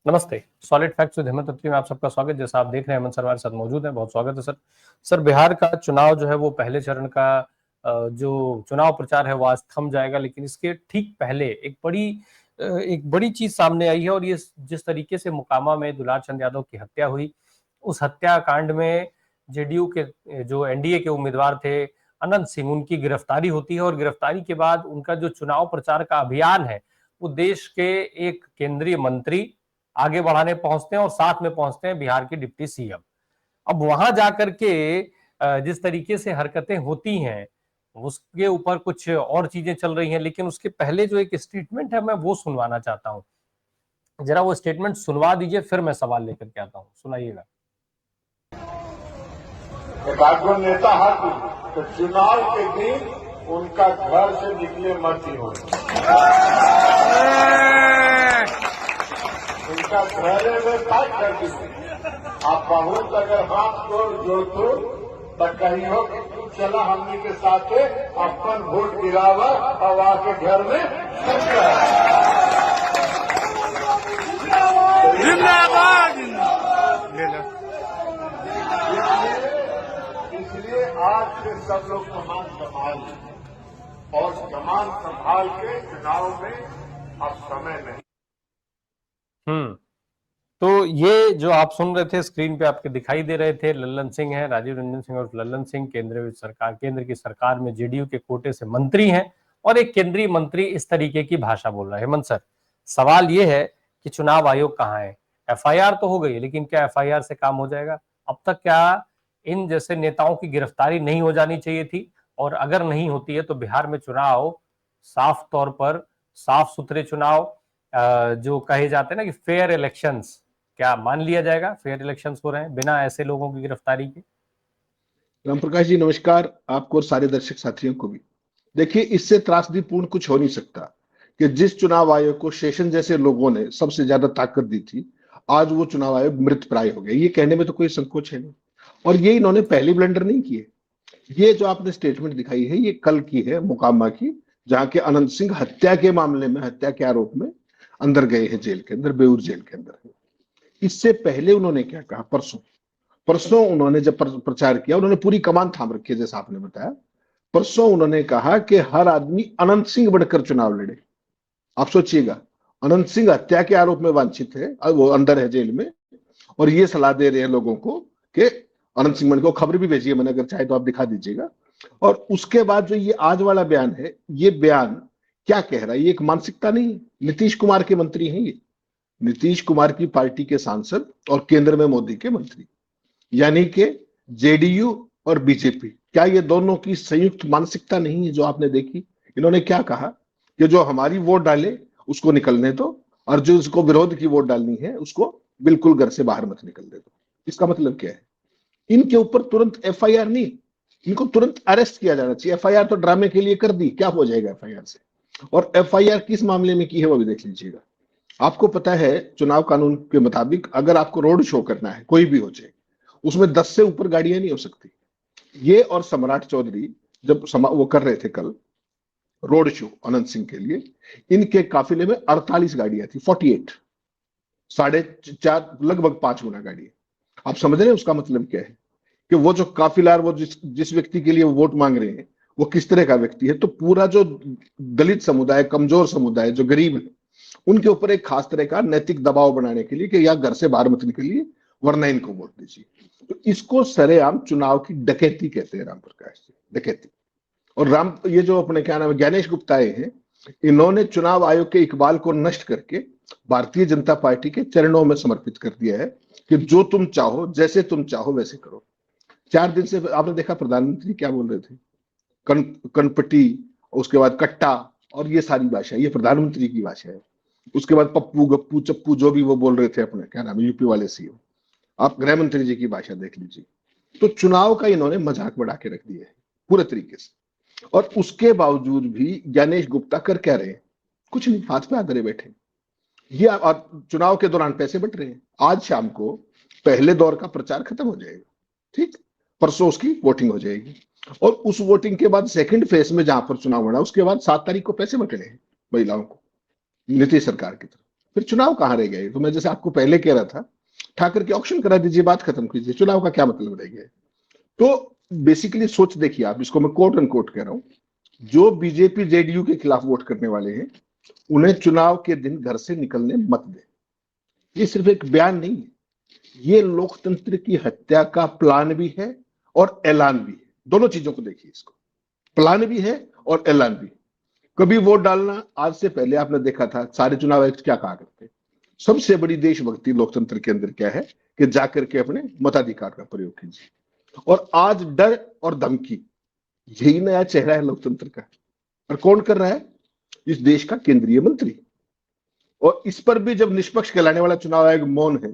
नमस्ते। Solid facts with Hemant अत्री में आप सबका स्वागत। जैसा आप देख रहे हैं हेमंत सर हमारे साथ मौजूद हैं। बहुत स्वागत है सर। सर, बिहार का चुनाव जो है वो पहले चरण का जो चुनाव प्रचार है वो आज थम जाएगा, लेकिन इसके ठीक पहले एक बड़ी चीज सामने आई है। और ये जिस तरीके से मोकामा में दुलार चंद यादव की हत्या हुई, उस हत्याकांड में जेडीयू के जो एनडीए के उम्मीदवार थे अनंत सिंह, उनकी गिरफ्तारी होती है। और गिरफ्तारी के बाद उनका जो चुनाव प्रचार का अभियान है वो देश के एक केंद्रीय मंत्री आगे बढ़ाने पहुंचते हैं और साथ में पहुंचते हैं बिहार के डिप्टी सीएम। अब वहां जाकर के जिस तरीके से हरकतें होती हैं उसके ऊपर कुछ और चीजें चल रही हैं, लेकिन उसके पहले जो एक स्टेटमेंट है मैं वो सुनवाना चाहता हूं। जरा वो स्टेटमेंट सुनवा दीजिए, फिर मैं सवाल लेकर के आता हूं। सुनाइएगा। एक आदमी नेता हाथी तो चुनाव के दिन उनका घर से निकले मत ही हो, उनका घरे में पैक कर दीजिए। आप बहुत अगर हाथ जोड़ तो कही हो कि तू चला हमने के साथ अपन वोट गिरावा और आके घर में इसलिए आज से सब लोग कमान संभाल और कमान संभाल के चुनाव में अब समय नहीं। तो ये जो आप सुन रहे थे, स्क्रीन पे आपके दिखाई दे रहे थे, लल्लन सिंह हैं, राजीव रंजन सिंह और लल्लन सिंह केंद्र की सरकार में जेडीयू के कोटे से मंत्री हैं। और एक केंद्रीय मंत्री इस तरीके की भाषा बोल रहा है। हेमंत सर, सवाल ये है कि चुनाव आयोग कहाँ है? एफआईआर तो हो गई, लेकिन क्या एफआईआर से काम हो जाएगा? अब तक क्या इन जैसे नेताओं की गिरफ्तारी नहीं हो जानी चाहिए थी? और अगर नहीं होती है तो बिहार में चुनाव साफ तौर पर साफ सुथरे चुनाव, जो कहे जाते हैं ना कि फेयर इलेक्शंस, क्या मान लिया जाएगा फेयर इलेक्शंस हो रहे हैं बिना ऐसे लोगों की गिरफ्तारी के? राम प्रकाश जी नमस्कार, आपको और सारे दर्शक साथियों को भी। देखिए, इससे त्रासदीपूर्ण कुछ हो नहीं सकता कि जिस चुनाव आयोग को शेषन जैसे लोगों ने सबसे ज्यादा ताकत दी थी, आज वो चुनाव आयोग मृत प्राय हो गया। ये कहने में तो कोई संकोच है नहीं। और ये इन्होंने पहली ब्लंडर नहीं की है। ये जो आपने स्टेटमेंट दिखाई है, ये कल की है, मोकामा की, जहां के अनंत सिंह हत्या के मामले में, हत्या के आरोप में अंदर गए हैं, जेल के अंदर, बेऊर जेल के अंदर। इससे पहले उन्होंने क्या कहा? परसों उन्होंने जब प्रचार किया, उन्होंने पूरी कमान थाम रखी है, जैसा आपने बताया। परसों उन्होंने कहा कि हर आदमी अनंत सिंह बनकर चुनाव लड़े। आप सोचिएगा, अनंत सिंह हत्या के आरोप में वांछित है, वो अंदर है जेल में, और ये सलाह दे रहे हैं लोगों को कि अनंत सिंह को खबर भी भेजिए मैंने, अगर चाहे तो आप दिखा दीजिएगा। और उसके बाद जो ये आज वाला बयान है, ये बयान क्या कह रहा है? ये एक मानसिकता नहीं है। नीतीश कुमार के मंत्री हैं ये, नीतीश कुमार की पार्टी के सांसद और केंद्र में मोदी के मंत्री, यानी कि जेडीयू और बीजेपी। क्या ये दोनों की संयुक्त मानसिकता नहीं है जो आपने देखी? इन्होंने क्या कहा कि जो हमारी वोट डाले उसको निकलने दो, और जो उसको विरोध की वोट डालनी है उसको बिल्कुल घर से बाहर मत निकलने दो। इसका मतलब क्या है? इनके ऊपर तुरंत एफआईआर नहीं, इनको तुरंत अरेस्ट किया जाना चाहिए। एफआईआर तो ड्रामे के लिए कर दी, क्या हो जाएगा एफआईआर से? और एफआईआर किस मामले में की है वो भी देख लीजिएगा। आपको पता है चुनाव कानून के मुताबिक अगर आपको रोड शो करना है, कोई भी हो जाए, उसमें 10 से ऊपर गाड़ियां नहीं हो सकती। ये और सम्राट चौधरी जब वो कर रहे थे कल रोड शो अनंत सिंह के लिए, इनके काफिले में 48 गाड़ियां थी, 48, 4.5 लगभग 5 गुना गाड़ी। आप समझ रहे हैं उसका मतलब क्या है? कि वो जो काफिला, वो जिस व्यक्ति के लिए वो वोट मांग रहे हैं, वो किस तरह का व्यक्ति है। तो पूरा जो दलित समुदाय, कमजोर समुदाय, जो गरीब है, उनके ऊपर एक खास तरह का नैतिक दबाव बनाने के लिए कि या घर से बाहर मत निकलिए वरना इनको वोट दीजिए। तो इसको सरेआम चुनाव की डकैती कहते हैं, राम प्रकाश जी, डकैती। और ये जो अपने क्या नाम है, ज्ञानेश गुप्ता हैं, इन्होंने चुनाव आयोग के इकबाल को नष्ट करके भारतीय जनता पार्टी के चरणों में समर्पित कर दिया है कि जो तुम चाहो, जैसे तुम चाहो वैसे करो। 4 दिन से आपने देखा प्रधानमंत्री क्या बोल रहे थे, कनपटी, उसके बाद कट्टा, और ये सारी भाषा, ये प्रधानमंत्री की भाषा है। उसके बाद पप्पू, गप्पू, चप्पू, जो भी वो बोल रहे थे अपने क्या नाम है, यूपी वाले सीएम। आप गृह मंत्री जी की भाषा देख लीजिए। तो चुनाव का इन्होंने मजाक बढ़ा के रख दिया है पूरे तरीके से। और उसके बावजूद भी ज्ञानेश गुप्ता कर क्या रहे हैं? कुछ नहीं, हाथ पे आधरे बैठे। ये चुनाव के दौरान पैसे बट रहे हैं। आज शाम को पहले दौर का प्रचार खत्म हो जाएगा, ठीक, परसों उसकी वोटिंग हो जाएगी, और उस वोटिंग के बाद सेकंड फेज में जहां पर चुनाव होना, उसके बाद 7 तारीख को पैसे बटने हैं महिलाओं को, नीतीश सरकार की तरफ। फिर चुनाव कहाँ रह गए? तो मैं जैसे आपको पहले कह रहा था, ठाकर के ऑक्शन करा दीजिए, बात खत्म कीजिए, चुनाव का क्या मतलब रह गया? तो बेसिकली सोच देखिए आप, इसको मैं कोट एंड कोट कह रहा हूं, जो बीजेपी जेडीयू के खिलाफ वोट करने वाले हैं उन्हें चुनाव के दिन घर से निकलने मत दे। ये सिर्फ एक बयान नहीं है, ये लोकतंत्र की हत्या का प्लान भी है और ऐलान भी है। दोनों चीजों को देखिए, इसको प्लान भी है और ऐलान भी। कभी वोट डालना, आज से पहले आपने देखा था सारे चुनाव आयुक्त क्या कहा करते, सबसे बड़ी देशभक्ति लोकतंत्र के अंदर क्या है कि जाकर के अपने मताधिकार का प्रयोग कीजिए। और आज डर और धमकी, यही नया चेहरा है लोकतंत्र का। और कौन कर रहा है? इस देश का केंद्रीय मंत्री। और इस पर भी जब निष्पक्ष कहलाने वाला चुनाव आयोग मौन है,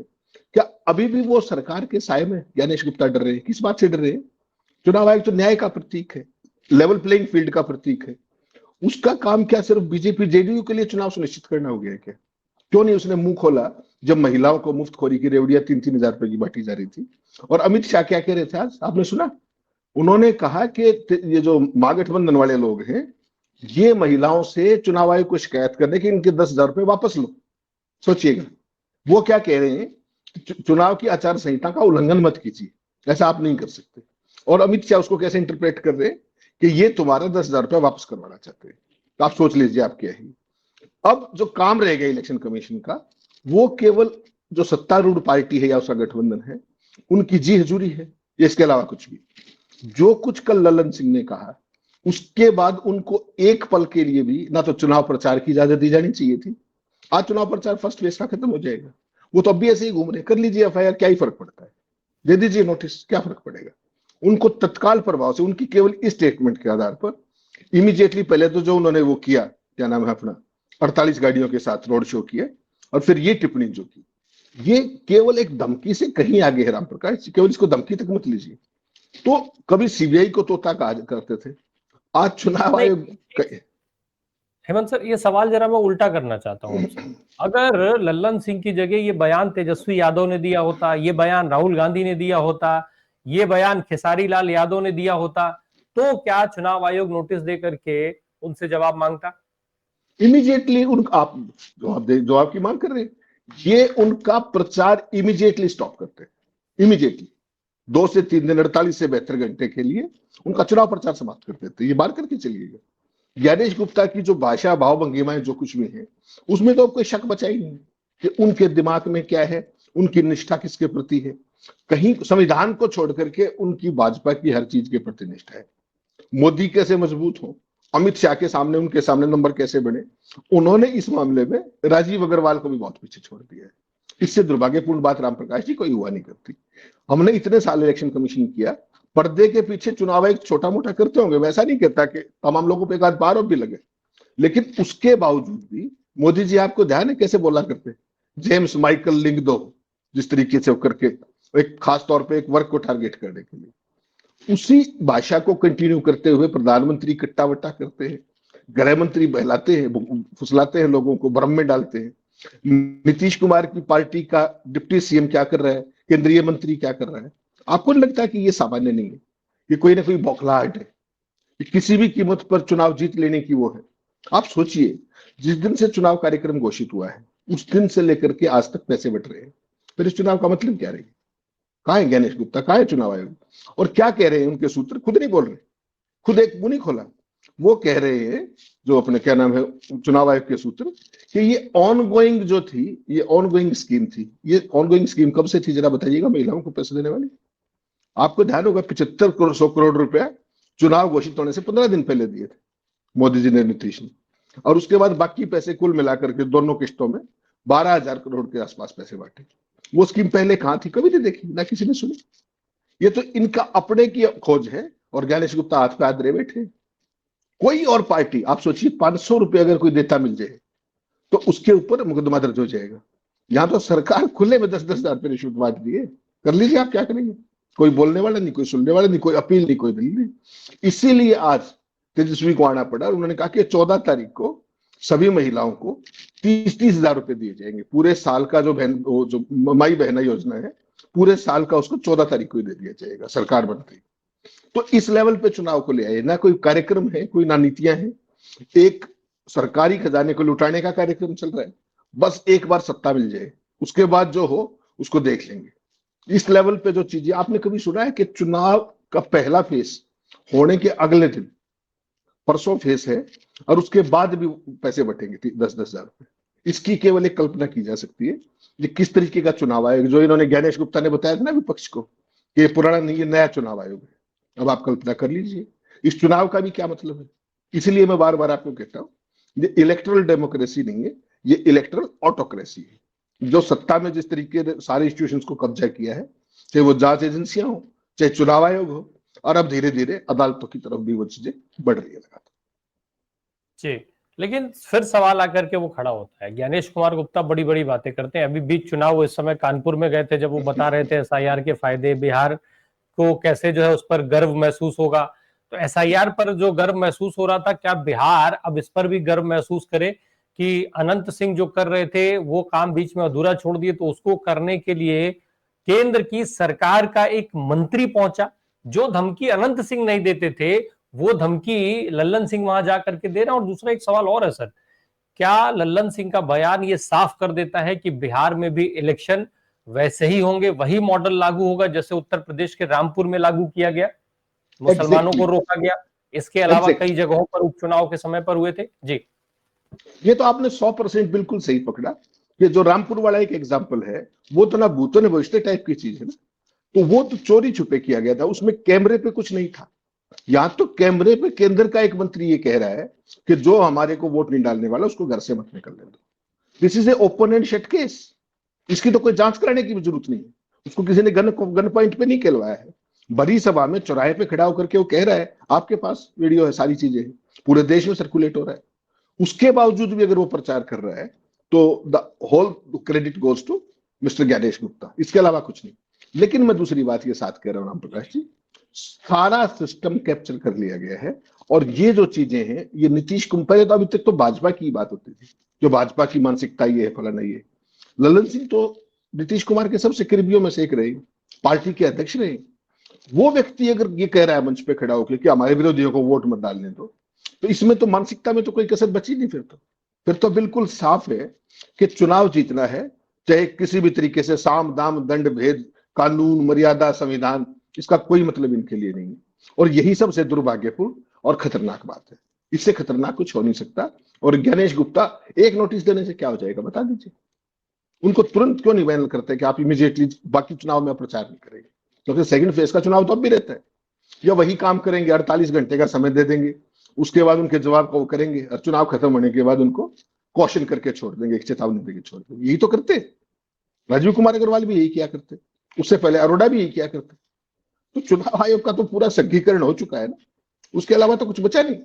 क्या अभी भी वो सरकार के साए में ज्ञानेश गुप्ता डर रहे हैं? किस बात से डर रहे हैं? चुनाव आयोग तो न्याय का प्रतीक है, लेवल प्लेइंग फील्ड का प्रतीक है। उसका काम क्या सिर्फ बीजेपी जेडीयू के लिए चुनाव सुनिश्चित करना हो गया है क्या? क्यों नहीं उसने मुंह खोला जब महिलाओं को मुफ्तखोरी की रेवड़ियां 3-3 हजार रुपए की बांटी जा रही थी? और अमित शाह क्या कह रहे थे आज, आपने सुना? उन्होंने कहा कि ये जो महागठबंधन वाले लोग हैं, ये महिलाओं से चुनाव आयोग को शिकायत करने के इनके 10,000 रुपए वापस लो। सोचिएगा, वो क्या कह रहे हैं, चुनाव की आचार संहिता का उल्लंघन मत कीजिए, ऐसा आप नहीं कर सकते। और अमित शाह उसको कैसे इंटरप्रेट कर रहे हैं कि ये तुम्हारा 10,000 रुपया वापस करवाना चाहते हैं। तो आप सोच लीजिए आप क्या है। अब जो काम रह गया इलेक्शन कमीशन का, वो केवल जो सत्तारूढ़ पार्टी है या उसका गठबंधन है उनकी जी हजूरी है, इसके अलावा कुछ भी। जो कुछ कल ललन सिंह ने कहा, उसके बाद उनको एक पल के लिए भी ना तो चुनाव प्रचार की इजाजत दी जानी चाहिए थी। आज चुनाव प्रचार फर्स्ट फेज का खत्म हो जाएगा, वो तो अब भी ऐसे ही घूम रहे, कर लीजिए एफआईआर, क्या ही फर्क पड़ता है, दे दीजिए नोटिस, क्या फर्क पड़ेगा? उनको तत्काल प्रभाव से, उनकी केवल इस स्टेटमेंट के आधार पर इमीडिएटली, पहले तो जो उन्होंने वो किया, क्या नाम है अपना, 48 गाड़ियों के साथ रोड शो किया, और फिर ये टिप्पणी जो की, ये केवल एक धमकी से कहीं आगे है राम प्रकाश, केवल इसको धमकी तक मत लीजिए। तो कभी सीबीआई को तोता कहा करते थे, आज चुनाव आयोग। हेमंत सर, ये सवाल जरा मैं उल्टा करना चाहता हूं आपसे। अगर लल्लन सिंह की जगह ये बयान तेजस्वी यादव ने दिया होता, ये बयान राहुल गांधी ने दिया होता, ये बयान खेसारी लाल यादव ने दिया होता, तो क्या चुनाव आयोग नोटिस दे करके उनसे जवाब मांगता? इमीडिएटली आप जवाब की मांग कर रहे हैं, ये उनका प्रचार इमीडिएटली स्टॉप करते हैं। इमीडिएटली 2 से 3 दिन, 48 से 72 घंटे के लिए उनका चुनाव प्रचार समाप्त कर देते हैं। ये बात करके चलिएगा, ज्ञानेश गुप्ता की जो भाषा, भाव भंगिमाएं जो कुछ भी है, उसमें तो कोई शक बचा ही नहीं कि उनके दिमाग में क्या है, उनकी निष्ठा किसके प्रति है। कहीं संविधान को छोड़ करके उनकी भाजपा की हर चीज के प्रति निष्ठा है। मोदी कैसे मजबूत हो, अमित शाह के सामने, उनके सामने नंबर कैसे बने, उन्होंने इस मामले में राजीव अग्रवाल को भी बहुत पीछे छोड़ दिया है। इससे दुर्भाग्यपूर्ण बात राम प्रकाश जी कोई हुआ नहीं करती। हमने इतने साल इलेक्शन कमीशन किया, पर्दे के पीछे चुनाव आयोग छोटा मोटा करते होंगे, वैसा नहीं कहता कि तमाम लोगों पे एक आध आरोप भी लगे, लेकिन उसके बावजूद भी मोदी जी, आपको ध्यान है कैसे बोला करते, जेम्स माइकल लिंक दो, जिस तरीके से करके एक खास तौर पे एक वर्ग को टारगेट करने के लिए, उसी भाषा को कंटिन्यू करते हुए प्रधानमंत्री कट्टा वट्टा करते हैं, गृह मंत्री बहलाते हैं, फुसलाते हैं, लोगों को भ्रम में डालते हैं। नीतीश कुमार की पार्टी का डिप्टी सीएम क्या कर रहा है, केंद्रीय मंत्री क्या कर रहा है? आपको नहीं लगता कि ये सामान्य नहीं है, ये कोई ना कोई बौखलाहट है, किसी भी कीमत पर चुनाव जीत लेने की वो है? आप सोचिए, जिस दिन से चुनाव कार्यक्रम घोषित हुआ है उस दिन से लेकर के आज तक पैसे बट रहे हैं, फिर इस चुनाव का मतलब क्या रहेगा? कहाँ है ज्ञानेश गुप्ता, कहाँ है चुनाव आयोग? और क्या कह रहे हैं उनके सूत्र, खुद नहीं बोल रहे, खुद एक मुंह नहीं खोला। वो कह रहे हैं, जो अपने क्या नाम है चुनाव आयोग के सूत्र, कि ये ऑनगोइंग जो थी, ये ऑनगोइंग स्कीम थी। ये ऑनगोइंग स्कीम कब से थी जरा बताइएगा, महिलाओं को पैसे देने वाली? आपको ध्यान होगा 75 करोड़ रुपया चुनाव घोषित होने से 15 दिन पहले दिए थे मोदी जी ने, नीतीश ने, और उसके बाद बाकी पैसे कुल मिलाकर के दोनों किस्तों में 12,000 करोड़ के आसपास पैसे बांटे। वो स्कीम पहले कहां थी, कभी नहीं देखी, ना किसी ने सुनी। ये तो इनका अपने की खोज है, और ज्ञानेश गुप्ता हाथ पे हाथ रहे बैठे। कोई और पार्टी, आप सोचिए 500 रुपए अगर कोई देता मिल जाए तो उसके ऊपर मुकदमा दर्ज हो जाएगा। यहां तो सरकार खुले में 10-10 हजार रुपए रिश्वत बांट दिए, कर लीजिए आप, क्या करेंगे? कोई बोलने वाला नहीं, कोई सुनने वाला नहीं, कोई अपील नहीं, कोई दलील नहीं। इसीलिए आज तेजस्वी को आना पड़ा। उन्होंने कहा कि 14 तारीख को सभी महिलाओं को 30-30 हजार रुपए दिए जाएंगे। पूरे साल का जो माई बहना योजना है, पूरे साल का उसको 14 तारीख को ही दे दिया जाएगा सरकार बनते ही। तो इस लेवल पे चुनाव को ले आए, ना कोई कार्यक्रम है, कोई ना नीतियां हैं, एक सरकारी खजाने को लुटाने का कार्यक्रम चल रहा है। बस एक बार सत्ता मिल जाए, उसके बाद जो हो उसको देख लेंगे। इस लेवल पे जो चीजें, आपने कभी सुना है कि चुनाव का पहला फेस होने के अगले दिन, परसों फेस है, और उसके बाद भी पैसे बटेंगे 10-10 हजार रुपए? इसकी केवल एक कल्पना की जा सकती है ये किस तरीके का चुनाव आयोग, जो इन्होंने ज्ञानेश गुप्ता ने बताया था ना विपक्ष को कि ये पुराना नहीं, ये नया चुनाव आयोग है। अब आप कल्पना कर लीजिए इस चुनाव का भी क्या मतलब है। इसलिए मैं बार बार आपको कहता हूं, ये इलेक्टोरल डेमोक्रेसी नहीं है, ये इलेक्टोरल ऑटोक्रेसी है। जो सत्ता में जिस तरीके से सारे इंस्टीट्यूशंस को कब्जा किया है, चाहे वो जांच एजेंसियां हो, चाहे चुनाव आयोग हो, और अब धीरे धीरे अदालतों की तरफ भी वो चीजें बढ़ रही है लगातार। जी, लेकिन फिर सवाल आकर के वो खड़ा होता है, ज्ञानेश कुमार गुप्ता बड़ी बड़ी बातें करते हैं। अभी बीच चुनाव इस समय कानपुर में गए थे, जब वो बता रहे थे एसआईआर के फायदे, बिहार को कैसे जो है उस पर गर्व महसूस होगा। तो एसआईआर पर जो गर्व महसूस हो रहा था, क्या बिहार अब इस पर भी गर्व महसूस करे कि अनंत सिंह जो कर रहे थे वो काम बीच में अधूरा छोड़ दिए, तो उसको करने के लिए केंद्र की सरकार का एक मंत्री पहुंचा। जो धमकी अनंत सिंह नहीं देते थे वो धमकी लल्लन सिंह वहां जाकर के दे रहे हैं। और दूसरा एक सवाल और है सर, क्या लल्लन सिंह का बयान ये साफ कर देता है कि बिहार में भी इलेक्शन वैसे ही होंगे, वही मॉडल लागू होगा जैसे उत्तर प्रदेश के रामपुर में लागू किया गया, मुसलमानों को रोका गया, इसके अलावा कई जगहों पर उपचुनाव के समय पर हुए थे? जी, ये तो आपने 100% बिल्कुल सही पकड़ा। ये जो रामपुर वाला एक एग्जाम्पल है, वो तो ना भूतों ने बचते टाइप की चीज है ना, तो वो तो चोरी छुपे किया गया था, उसमें कैमरे पे कुछ नहीं था। यहाँ तो कैमरे पे केंद्र का एक मंत्री ये कह रहा है कि जो हमारे को वोट नहीं डालने वाला उसको घर से मत निकलने दो। This is a open and shut case. इसकी तो कोई जांच कराने की भी जरूरत नहीं है। उसको किसी ने गन पॉइंट पे नहीं कहलवाया है। बड़ी सभा में चौराहे पे खड़ा होकर के वो कह रहा है, आपके पास वीडियो है, सारी चीजें हैं, पूरे देश में सर्कुलेट हो रहा है। उसके बावजूद भी अगर वो प्रचार कर रहा है तो the whole credit goes to mister Gyanesh Gupta, इसके अलावा कुछ नहीं। लेकिन मैं दूसरी बात ये साथ कह रहा हूं राम प्रकाश जी, सारा सिस्टम कैप्चर कर लिया गया है। और ये जो चीजें हैं, ये नीतीश कुमार, तो अभी तक तो भाजपा की बात होती थी, जो भाजपा की मानसिकता ये है, फलाना ये। लल्लन सिंह तो नीतीश कुमार के सबसे करीबियों में से एक रहे, पार्टी के अध्यक्ष रहे। वो व्यक्ति अगर ये कह रहा है मंच पे खड़ा होकर कि हमारे विरोधियों को वोट मत डालने दो, तो इसमें तो मानसिकता में तो कोई कसर बची नहीं। फिर तो बिल्कुल साफ है कि चुनाव जीतना है, चाहे किसी भी तरीके से, साम दाम दंड भेद, कानून मर्यादा संविधान, इसका कोई मतलब इनके लिए नहीं है। और यही सबसे दुर्भाग्यपूर्ण और खतरनाक बात है। इससे खतरनाक कुछ हो नहीं सकता। और ज्ञानेश गुप्ता, एक नोटिस देने से क्या हो जाएगा बता दीजिए। उनको तुरंत क्यों नहीं बैन करते कि आप इमीडिएटली बाकी चुनाव में प्रचार नहीं करेंगे, क्योंकि सेकंड फेज का चुनाव तो अब भी रहता है। या वही काम करेंगे, 48 घंटे का समय दे देंगे, उसके बाद उनके जवाब को करेंगे, और चुनाव खत्म होने के बाद उनको क्वेश्चन करके छोड़ देंगे, एक चेतावनी देके छोड़ देंगे। यही तो करते। राजीव कुमार अग्रवाल भी यही किया करते, उससे पहले अरोड़ा भी यही किया करते। तो चुनाव आयोग का तो पूरा संघीकरण हो चुका है ना, उसके अलावा तो कुछ बचा नहीं।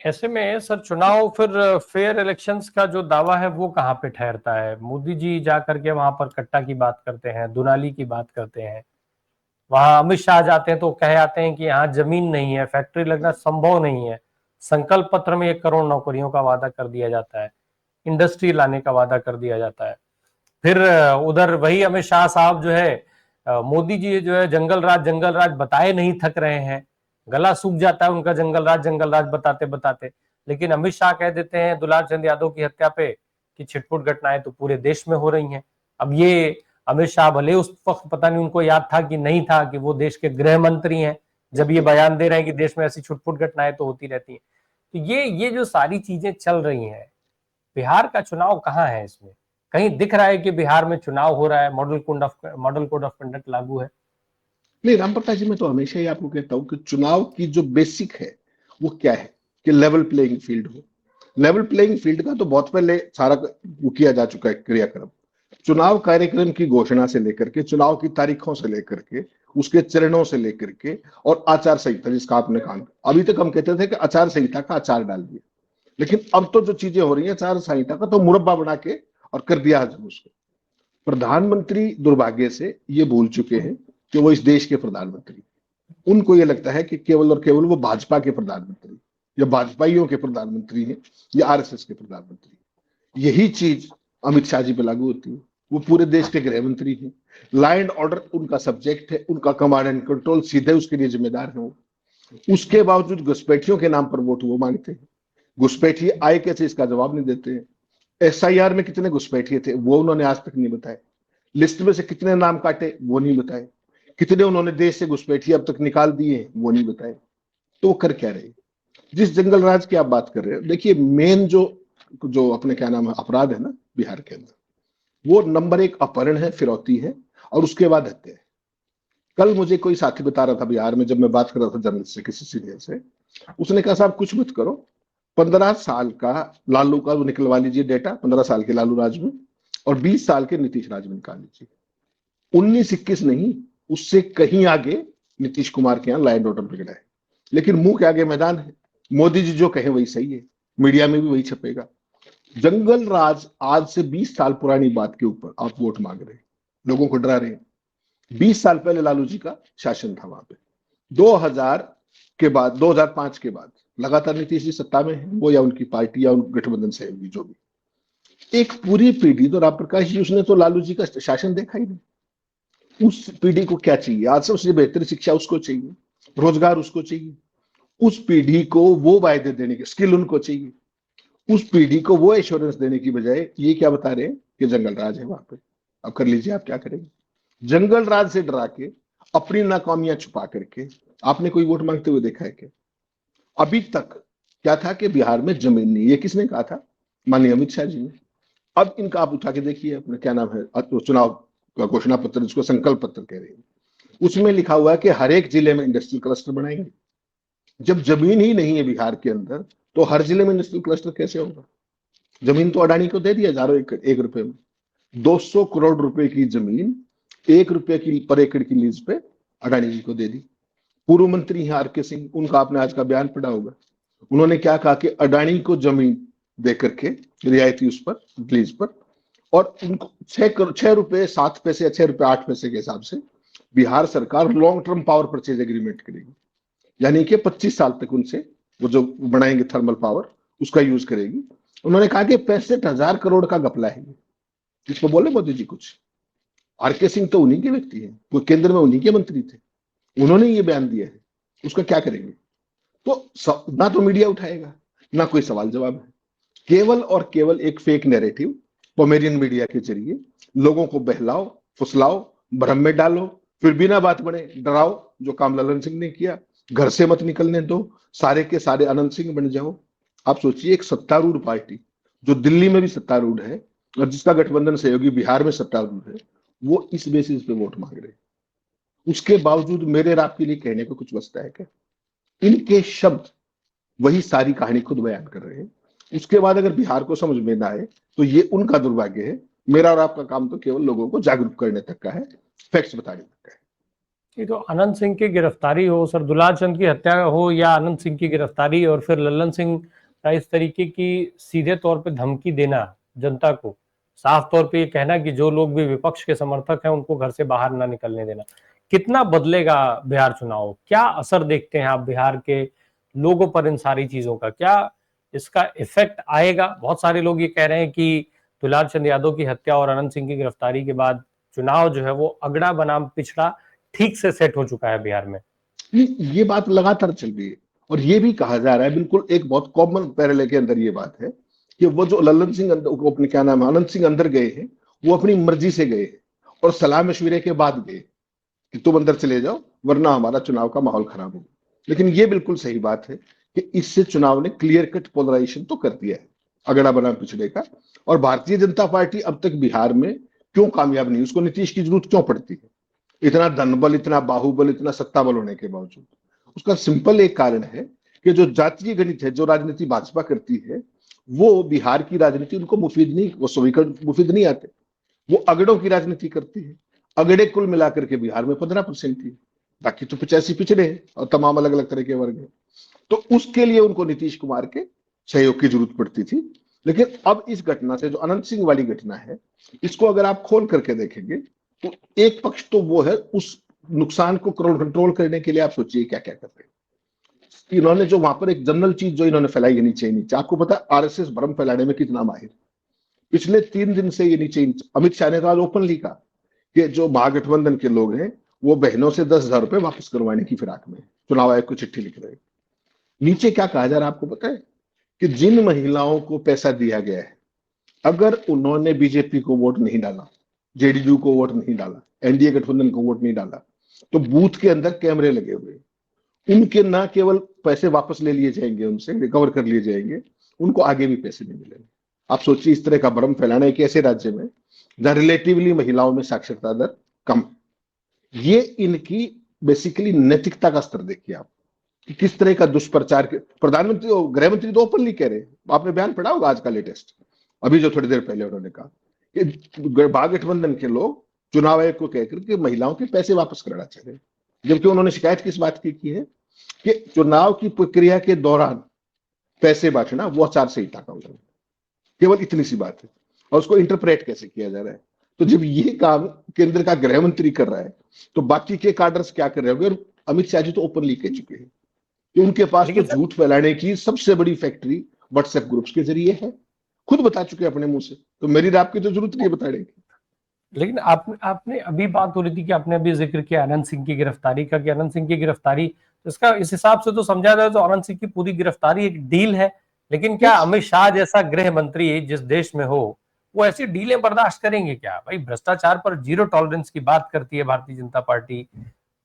ऐसे में सर चुनाव फिर फेयर इलेक्शंस का जो दावा है वो कहाँ पे ठहरता है? मोदी जी जा करके वहां पर कट्टा की बात करते हैं, दुनाली की बात करते हैं, वहां अमित शाह जाते हैं तो कह आते हैं कि यहाँ जमीन नहीं है, फैक्ट्री लगना संभव नहीं है, संकल्प पत्र में 1 करोड़ नौकरियों का वादा कर दिया जाता है, इंडस्ट्री लाने का वादा कर दिया जाता है। फिर उधर वही अमित शाह साहब जो है, मोदी जी जो है जंगल राज बताए नहीं थक रहे हैं, गला सूख जाता है उनका जंगल राज बताते बताते। लेकिन अमित शाह कह देते हैं दुलार चंद यादव की हत्या पे कि छिटपुट घटनाएं तो पूरे देश में हो रही हैं। अब ये अमित शाह भले उस वक्त पता नहीं उनको याद था कि नहीं था कि वो देश के गृह मंत्री हैं, जब ये बयान दे रहे हैं कि देश में ऐसी छुटपुट घटनाएं तो होती रहती हैं। तो ये जो सारी चीजें चल रही हैं, बिहार का चुनाव कहाँ है इसमें? कहीं दिख रहा है कि बिहार में चुनाव हो रहा है, मॉडल कोड ऑफ कंडक्ट लागू है? नहीं राम प्रकाश जी, मैं तो हमेशा ही आपको कहता हूं कि चुनाव की जो बेसिक है वो क्या है कि लेवल प्लेइंग फील्ड हो। लेवल प्लेइंग फील्ड का तो बहुत पहले सारा वो किया जा चुका है क्रियाक्रम। चुनाव कार्यक्रम की घोषणा से लेकर के, चुनाव की तारीखों से लेकर के, उसके चरणों से लेकर के, और आचार संहिता जिसका आपने काम, अभी तक हम कहते थे कि आचार संहिता का अचार डाल दिया, लेकिन अब तो जो चीजें हो रही है, आचार संहिता का तो मुरब्बा बना के और कर दिया हजम उसको। प्रधानमंत्री दुर्भाग्य से ये भूल चुके हैं कि वो इस देश के प्रधानमंत्री। उनको ये लगता है कि केवल और केवल वो भाजपा के प्रधानमंत्री या भाजपाइयों के प्रधानमंत्री हैं या आरएसएस के प्रधानमंत्री। यही चीज अमित शाह जी पे लागू होती है। वो पूरे देश के गृह मंत्री हैं, लॉ एंड ऑर्डर उनका सब्जेक्ट है, उनका कमांड एंड कंट्रोल सीधे उसके लिए जिम्मेदार है वो। उसके बावजूद घुसपैठियों के नाम पर वोट वो मांगते हैं। घुसपैठिए आए कैसे, इसका जवाब नहीं देते हैं। SIR में कितने घुसपैठिए थे वो उन्होंने आज तक नहीं बताए। लिस्ट में से कितने नाम काटे वो नहीं बताए। कितने उन्होंने देश से घुसपैठिए अब तक निकाल दिए वो नहीं बताए। तो वो कर क्या रहे? जिस जंगल राज की आप बात कर रहे हैं, देखिए मेन जो जो अपने क्या नाम है अपराध है ना बिहार के अंदर, वो नंबर 1 अपहरण है, फिरौती है, और उसके बाद हत्या है। कल मुझे कोई साथी बता रहा था बिहार में, जब मैं बात कर रहा था जर्नलिस्ट से, किसी सीनियर से, उसने कहा साहब कुछ मत करो, 15 साल का लालू का वो निकलवा लीजिए डेटा, 15 साल के लालू राज में, और 20 साल के नीतीश राज में निकाल लीजिए। 19-21 नहीं, उससे कहीं आगे नीतीश कुमार के यहाँ लॉ एंड ऑर्डर बिगड़ा है। लेकिन मुंह के आगे मैदान है, मोदी जी जो कहे वही सही है, मीडिया में भी वही छपेगा। जंगल राज आज से 20 साल पुरानी बात के ऊपर आप वोट मांग रहे हैं, लोगों को डरा रहे हैं। 20 साल पहले लालू जी का शासन था वहां पे। 2000 के बाद, 2005 के बाद लगातार नीतीश जी सत्ता में है, वो या उनकी पार्टी या उन गठबंधन सहयोगी जो भी, एक पूरी पीढ़ी, तो राम प्रकाश जी उसने तो लालू जी का शासन देखा ही नहीं। उस पीढ़ी को क्या चाहिए? आज सबसे बेहतर शिक्षा उसको चाहिए, रोजगार उसको चाहिए, उस पीढ़ी को वो वायदे देने के स्किल उनको चाहिए, उस पीढ़ी को वो एश्योरेंस देने की बजाय ये क्या बता रहे हैं कि जंगल राज है वहां पे, अब कर लीजिए आप क्या करेंगे। जंगल राज से डरा के, अपनी नाकामियां छुपा करके आपने कोई वोट मांगते हुए देखा है क्या? अभी तक क्या था कि बिहार में जमीन नहीं, ये किसने कहा था? माननीय अमित शाह जी ने। अब इनका आप उठा के देखिए, अपने क्या नाम है चुनाव का घोषणा पत्र, जिसको संकल्प पत्र कह रहे हैं, उसमें लिखा हुआ है कि हर एक जिले में इंडस्ट्रियल क्लस्टर बनाएंगे। जब जमीन ही नहीं है बिहार के अंदर, तो हर जिले में इंडस्ट्रियल क्लस्टर कैसे होगा? जमीन तो अडानी को दे दिया हजारों एकड़, 1 रुपए में 200 करोड़ रुपए की जमीन 1 रुपए की पर एकड़ की लीज पे अडानी जी को दे दी। पूर्व मंत्री हैं RK सिंह, उनका आपने आज का बयान पढ़ा होगा। उन्होंने क्या कहा कि अडानी को जमीन दे करके रियायती उस पर लीज पर, और उनको 6 रुपए 7 पैसे या 6 रुपए 8 पैसे के हिसाब से बिहार सरकार long term power purchase agreement करेगी, यानी कि 25 साल तक उनसे वो जो बनाएंगे थर्मल पावर उसका यूज करेगी। उन्होंने कहा कि 65,000 करोड़ का घपला है ये, इसको बोले मोदी जी कुछ? RK सिंह तो उन्हीं के व्यक्ति हैं, वो केंद्र में उन्हीं के मंत्री थे, उन्होंने ये बयान दिया है, उसका क्या करेंगे? तो ना तो मीडिया उठाएगा, ना कोई सवाल जवाब है, केवल और केवल एक फेक नैरेटिव पोमेरियन मीडिया के जरिए लोगों को बहलाओ, फुसलाओ, भ्रम में डालो, फिर बिना बात बने डराओ, जो काम ललन सिंह ने किया। घर से मत निकलने दो, सारे के सारे अनंत सिंह बन जाओ। आप सोचिए, एक सत्तारूढ़ पार्टी जो दिल्ली में भी सत्तारूढ़ है और जिसका गठबंधन सहयोगी बिहार में सत्तारूढ़ है, वो इस बेसिस पे वोट मांग रहे हैं। उसके बावजूद मेरे और आपके लिए कहने को कुछ बचता है क्या? इनके शब्द वही सारी कहानी खुद बयान कर रहे हैं। उसके बाद अगर बिहार को समझ में ना आए तो ये उनका दुर्भाग्य है। मेरा और आपका काम तो केवल लोगों को जागरूक करने तक का है, फैक्ट्स बताने तक का है। ये तो अनंत सिंह की गिरफ्तारी हो, सर दुलार चंद की हत्या हो, या अनंत सिंह की गिरफ्तारी और फिर लल्लन सिंह का इस तरीके की सीधे तौर पे धमकी देना जनता को, साफ तौर पे ये कहना कि जो लोग भी विपक्ष के समर्थक हैं उनको घर से बाहर ना निकलने देना, कितना बदलेगा बिहार चुनाव? क्या असर देखते हैं आप बिहार के लोगों पर इन सारी चीजों का? क्या इसका इफेक्ट आएगा? बहुत सारे लोग ये कह रहे हैं कि दुलार चंद यादव की हत्या और अनंत सिंह की गिरफ्तारी के बाद चुनाव जो है वो अगड़ा बनाम पिछड़ा ठीक से सेट हो चुका है बिहार में। ये बात लगातार चल रही है और ये भी कहा जा रहा है, बिल्कुल एक बहुत कॉमन पैरेलल के अंदर ये बात है कि वो जो लल्लन सिंह अपने क्या नाम है अनंत सिंह अंदर गए हैं, वो अपनी मर्जी से गए हैं और सलाह मशविरे के बाद गए कि तुम अंदर चले जाओ वरना हमारा चुनाव का माहौल खराब होगा। लेकिन ये बिल्कुल सही बात है कि इससे चुनाव ने क्लियर कट पोलराइजेशन तो कर दिया है, अगड़ा बनाम पिछड़े का। और भारतीय जनता पार्टी अब तक बिहार में क्यों कामयाब नहीं, उसको नीतीश की जरूरत क्यों पड़ती है? इतना धनबल, इतना बाहुबल, इतना सत्ता बल होने के बावजूद। उसका सिंपल एक कारण है कि जो जातीय गणित है, जो राजनीति भाजपा करती है, वो बिहार की राजनीति उनको मुफीद नहीं, वो समीकरण मुफीद नहीं आते। वो अगड़ों की राजनीति करती है। अगड़े कुल मिलाकर के बिहार में 15% थी, बाकी तो 85 पिछड़े हैं और तमाम अलग अलग तरह के वर्ग हैं। तो उसके लिए उनको नीतीश कुमार के सहयोग की जरूरत पड़ती थी। लेकिन अब इस घटना से, जो अनंत सिंह वाली घटना है, इसको अगर आप खोल करके देखेंगे तो एक पक्ष तो वो है, उस नुकसान को कंट्रोल करने के लिए आप सोचिए क्या क्या कर रहे हैं। इन्होंने जो वहां पर एक जनरल चीज जो इन्होंने फैलाई है नीचे नीचे, आपको पता है RSS भ्रम फैलाने में कितना माहिर। पिछले 3 दिन से ये नीचे अमित शाह ने तो आज ओपनली कहा कि जो महागठबंधन के लोग हैं वो बहनों से 10,000 रुपए वापस करवाने की फिराक में चुनाव आयोग को चिट्ठी लिख रहे हैं। नीचे क्या कहा जा रहा है आपको पता है? कि जिन महिलाओं को पैसा दिया गया है अगर उन्होंने बीजेपी को वोट नहीं डाला, जेडीयू को वोट नहीं डाला, एनडीए गठबंधन को वोट नहीं डाला, तो बूथ के अंदर कैमरे लगे हुए, उनके ना केवल पैसे वापस ले लिए जाएंगे, उनसे रिकवर कर लिए जाएंगे, उनको आगे भी पैसे नहीं मिलेंगे। आप सोचिए इस तरह का भ्रम फैलाना एक ऐसे राज्य में जहां रिलेटिवली महिलाओं में साक्षरता दर कम, ये इनकी बेसिकली नैतिकता का स्तर देखिए आप कि किस तरह का दुष्प्रचार। प्रधानमंत्री और गृह मंत्री तो ओपनली कह रहे हैं, आपने बयान पढ़ा होगा आज का लेटेस्ट, अभी जो थोड़ी देर पहले उन्होंने कहा कि महागठबंधन के लोग चुनाव आयोग को कहकर के महिलाओं के पैसे वापस कराना चाह रहे हैं, जबकि उन्होंने शिकायत किस बात की है कि चुनाव की प्रक्रिया के दौरान पैसे बांटना वो आचार संहिता का उल्लंघन, केवल इतनी सी बात है, और उसको इंटरप्रेट कैसे किया जा रहा है। तो जब ये काम केंद्र का गृह मंत्री कर रहा है तो बाकी के काडर्स क्या कर रहे होंगे। और अमित शाह जी तो ओपनली कह चुके हैं कि उनके पास तो झूठ फैलाने की सबसे बड़ी फैक्ट्री व्हाट्सएप ग्रुप्स के जरिए है, खुद बता चुके हैं अपने मुंह से, तो मेरी आपकी तो जरूरत नहीं बताने की। लेकिन आपने अभी बात हो रही थी कि आपने अभी जिक्र किया अनंत सिंह की गिरफ्तारी का, कि अनंत सिंह की गिरफ्तारी, इसका इस हिसाब से तो समझा जाए तो अनंत सिंह की पूरी गिरफ्तारी एक डील है। लेकिन क्या अमित शाह जैसा गृह मंत्री जिस देश में हो वो ऐसी डीलें बर्दाश्त करेंगे क्या? भाई भ्रष्टाचार पर जीरो टॉलरेंस की बात करती है भारतीय जनता पार्टी,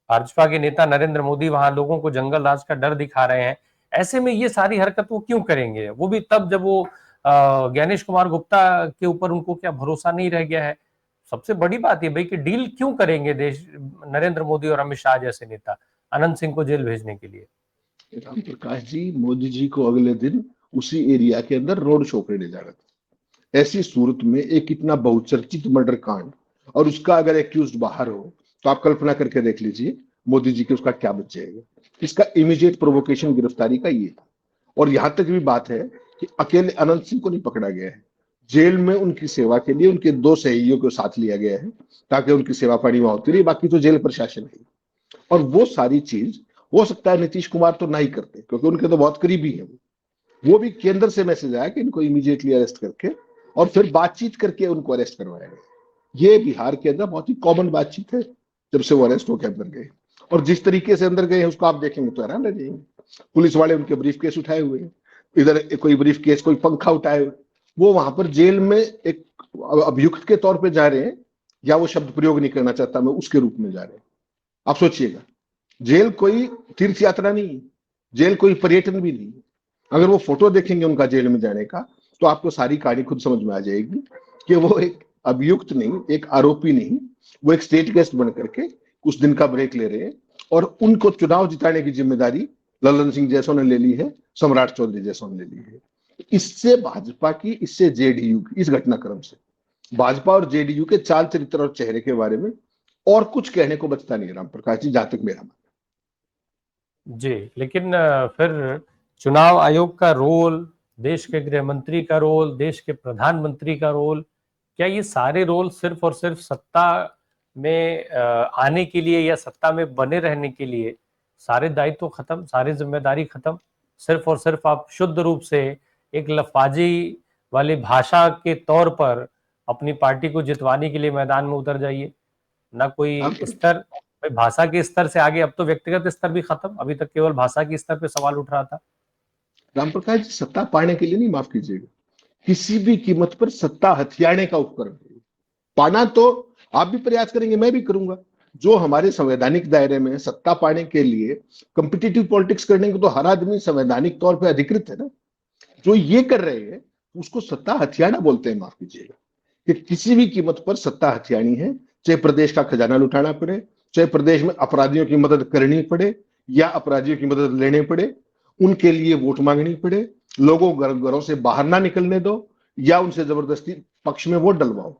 भाजपा के नेता नरेंद्र मोदी वहां लोगों को जंगल राज का डर दिखा रहे हैं। ऐसे में ये सारी हरकत वो क्यों करेंगे? वो भी तब जब वो ज्ञानेश कुमार गुप्ता के ऊपर उनको क्या भरोसा नहीं रह गया है? सबसे बड़ी बात ये भाई कि डील क्यों करेंगे देश नरेंद्र मोदी और अमित शाह जैसे नेता अनंत सिंह को जेल भेजने के लिए? राम प्रकाश जी, मोदी जी को अगले दिन उसी एरिया के अंदर रोड शो करने जा रहा था। ऐसी सूरत में एक इतना बहुचर्चित मर्डर कांड और उसका अगर एक्यूज बाहर हो तो आप कल्पना करके देख लीजिए मोदी जी के उसका क्या बच जाएगा। इसका इमीडिएट प्रोवोकेशन गिरफ्तारी का ये था। और यहां तक भी बात है कि अकेले अनंत सिंह को नहीं पकड़ा गया है, जेल में उनकी सेवा के लिए उनके 2 सहयोगियों को साथ लिया गया है ताकि उनकी सेवा पानी वहां होती रही, बाकी तो जेल प्रशासन है। और वो सारी चीज हो सकता है नीतीश कुमार तो नहीं करते क्योंकि उनके तो बहुत करीबी है, वो भी केंद्र से मैसेज आया कि इनको इमीडिएटली अरेस्ट करके और फिर बातचीत करके उनको अरेस्ट करवाया गया। ये बिहार के अंदर बहुत ही कॉमन बातचीत है जब से वो अरेस्ट होकर अंदर गए, और जिस तरीके से अंदर गए उसको आप देखेंगे तो हैरान रह जाएंगे। पुलिस वाले उनके ब्रीफ केस उठाए हुए हैं, इधर कोई ब्रीफ केस कोई पंखा उठाए हुए, वो वहां पर जेल में एक अभियुक्त के तौर पे जा रहे हैं, या वो शब्द प्रयोग नहीं करना चाहता मैं, उसके रूप में जा रहे हैं। आप सोचिएगा, जेल कोई तीर्थ यात्रा नहीं है, जेल कोई पर्यटन भी नहीं है। अगर वो फोटो देखेंगे उनका जेल में जाने का तो आपको सारी कहानी खुद समझ में आ जाएगी कि वो एक अभियुक्त नहीं, एक आरोपी नहीं, वो एक स्टेट गेस्ट बन करके कुछ दिन का ब्रेक ले रहे हैं। और उनको चुनाव जिताने की जिम्मेदारी ललन सिंह जैसों ने ले ली है, सम्राट चौधरी जैसों ने ले ली है। इससे भाजपा की, इससे जेडीयू की, इस घटनाक्रम से भाजपा और जेडीयू के चाल चरित्र और चेहरे के बारे में और कुछ कहने को बचता नहीं राम प्रकाश जी, जहां तक मेरा मानना। जी, लेकिन फिर चुनाव आयोग का रोल, देश के गृह मंत्री का रोल, देश के प्रधानमंत्री का रोल, क्या ये सारे रोल सिर्फ और सिर्फ सत्ता में आने के लिए या सत्ता में बने रहने के लिए सारे दायित्व खत्म, सारी जिम्मेदारी खत्म? सिर्फ और सिर्फ आप शुद्ध रूप से एक लफाजी वाली भाषा के तौर पर अपनी पार्टी को जितवाने के लिए मैदान में उतर जाइए, ना कोई स्तर, भाषा के स्तर से आगे अब तो व्यक्तिगत स्तर भी खत्म, अभी तक केवल भाषा के स्तर पे सवाल उठ रहा था। राम प्रकाश जी, सत्ता पाने के लिए नहीं, माफ कीजिएगा, किसी भी कीमत पर सत्ता हथियाने का उपकरण है। पाना तो आप भी प्रयास करेंगे, मैं भी करूंगा। जो हमारे संवैधानिक दायरे में सत्ता पाने के लिए कंपिटिटिव पॉलिटिक्स करने को तो हर आदमी संवैधानिक तौर पर अधिकृत है ना। जो ये कर रहे हैं उसको सत्ता हथियाना बोलते हैं, माफ कीजिएगा, कि किसी भी कीमत पर सत्ता हथियानी है, चाहे प्रदेश का खजाना लुटाना पड़े, चाहे प्रदेश में अपराधियों की मदद करनी पड़े या अपराधियों की मदद लेने पड़े, उनके लिए वोट मांगनी पड़े, लोगों घरों से बाहर ना निकलने दो या उनसे जबरदस्ती पक्ष में वोट डलवाओ।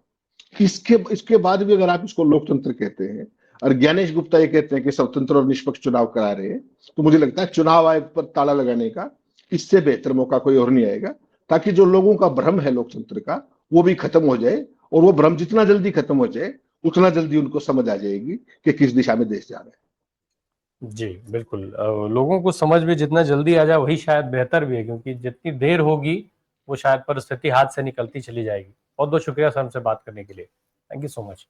इसके बाद भी अगर आप इसको लोकतंत्र कहते हैं और ज्ञानेश गुप्ता ये कहते हैं कि स्वतंत्र और निष्पक्ष चुनाव करा रहे हैं, तो मुझे लगता है चुनाव आयोग पर ताला लगाने का इससे बेहतर मौका कोई और नहीं आएगा, ताकि जो लोगों का भ्रम है लोकतंत्र का वो भी खत्म हो जाए। और वो भ्रम जितना जल्दी खत्म हो जाए उतना जल्दी उनको समझ आ जाएगी कि किस दिशा में देश जा रहा है। जी बिल्कुल, लोगों को समझ में जितना जल्दी आ जाए वही शायद बेहतर भी है, क्योंकि जितनी देर होगी वो शायद परिस्थिति हाथ से निकलती चली जाएगी। बहुत बहुत शुक्रिया सर हमसे बात करने के लिए। Thank you so much.